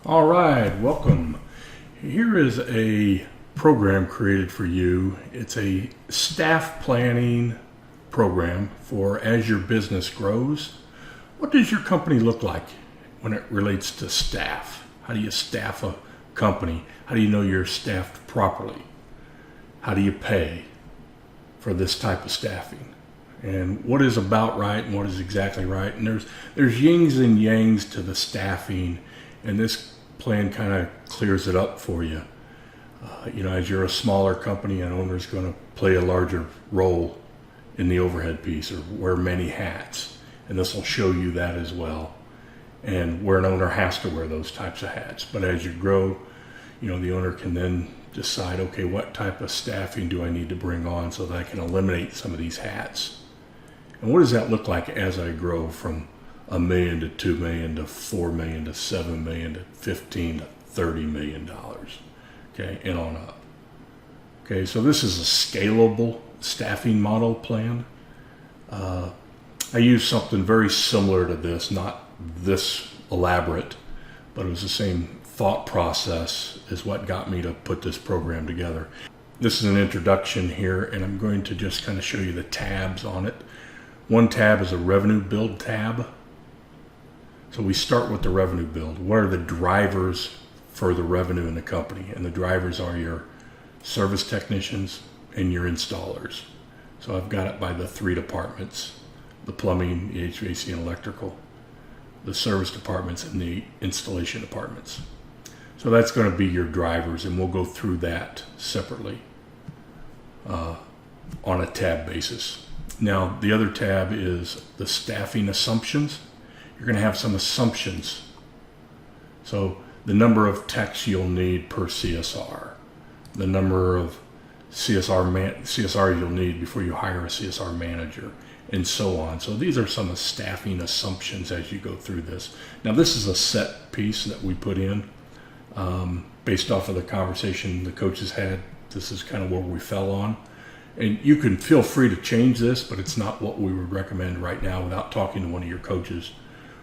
All right, welcome. Here is a program created for you. It's a staff planning program for as your business grows. What does your company look like when it relates to staff? How do you staff a company? How do you know you're staffed properly? How do you pay for this type of staffing? And what is about right and what is exactly right? And there's yings and yangs to the staffing, and this plan kind of clears it up for you. As you're a smaller company, an owner's going to play a larger role in the overhead piece or wear many hats, and this will show you that as well, and where an owner has to wear those types of hats. But as you grow, the owner can then decide, okay, what type of staffing do I need to bring on so that I can eliminate some of these hats? And what does that look like as I grow from $1 million to $2 million to $4 million to $7 million to $15 to $30 million, okay, and on up. Okay, so this is a scalable staffing model plan. I used something very similar to this, not this elaborate, but it was the same thought process is what got me to put this program together. This is an introduction here, and I'm going to just kind of show you the tabs on it. One tab is a revenue build tab. So we start with the revenue build. What are the drivers for the revenue in the company? And the drivers are your service technicians and your installers. So I've got it by the three departments: the plumbing, the HVAC and electrical, the service departments, and the installation departments. So that's going to be your drivers, and we'll go through that separately on a tab basis. Now, the other tab is the staffing assumptions. You're going to have some assumptions. So the number of techs you'll need per CSR, the number of CSRs you'll need before you hire a CSR manager, and so on. So these are some of staffing assumptions as you go through this. Now, this is a set piece that we put in based off of the conversation the coaches had. This is kind of where we fell on. And you can feel free to change this, but it's not what we would recommend right now without talking to one of your coaches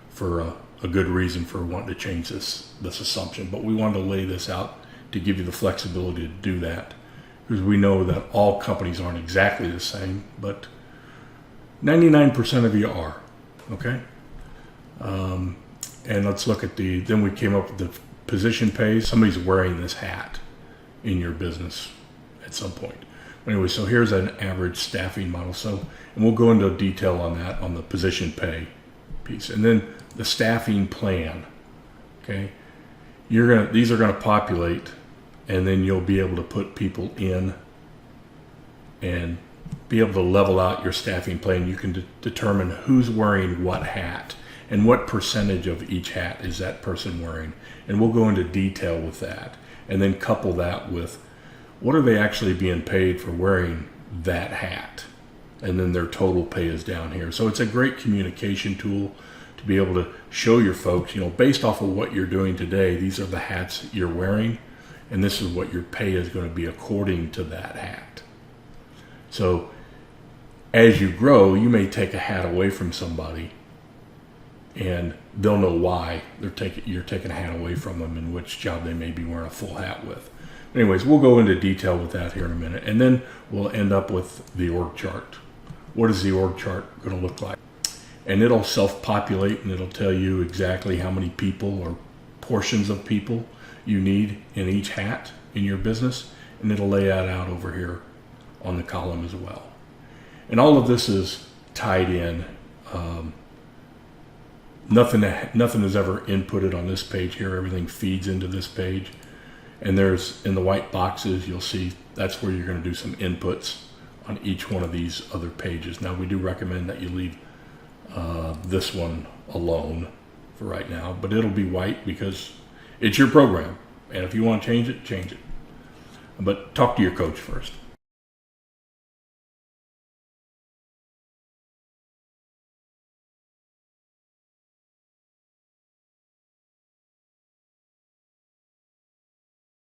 for a good reason for wanting to change this assumption. But we wanted to lay this out to give you the flexibility to do that, because we know that all companies aren't exactly the same, but 99% of you are, okay? And let's look at then we came up with the position pay. Somebody's wearing this hat in your business at some point. Anyway, so here's an average staffing model. And we'll go into detail on that on the position pay piece. And then the staffing plan, okay? These are gonna populate, and then you'll be able to put people in and be able to level out your staffing plan. You can determine who's wearing what hat and what percentage of each hat is that person wearing. And we'll go into detail with that, and then couple that with what are they actually being paid for wearing that hat? And then their total pay is down here. So it's a great communication tool to be able to show your folks, based off of what you're doing today, these are the hats you're wearing, and this is what your pay is going to be according to that hat. So as you grow, you may take a hat away from somebody, and they'll know why you're taking a hat away from them and which job they may be wearing a full hat with. Anyways, we'll go into detail with that here in a minute, and then we'll end up with the org chart. What is the org chart going to look like? And it'll self-populate, and it'll tell you exactly how many people or portions of people you need in each hat in your business, and it'll lay that out over here on the column as well. And all of this is tied in. Nothing is ever inputted on this page here. Everything feeds into this page. And there's, in the white boxes, you'll see that's where you're going to do some inputs on each one of these other pages. Now, we do recommend that you leave this one alone for right now, but it'll be white because it's your program. And if you want to change it, change it. But talk to your coach first.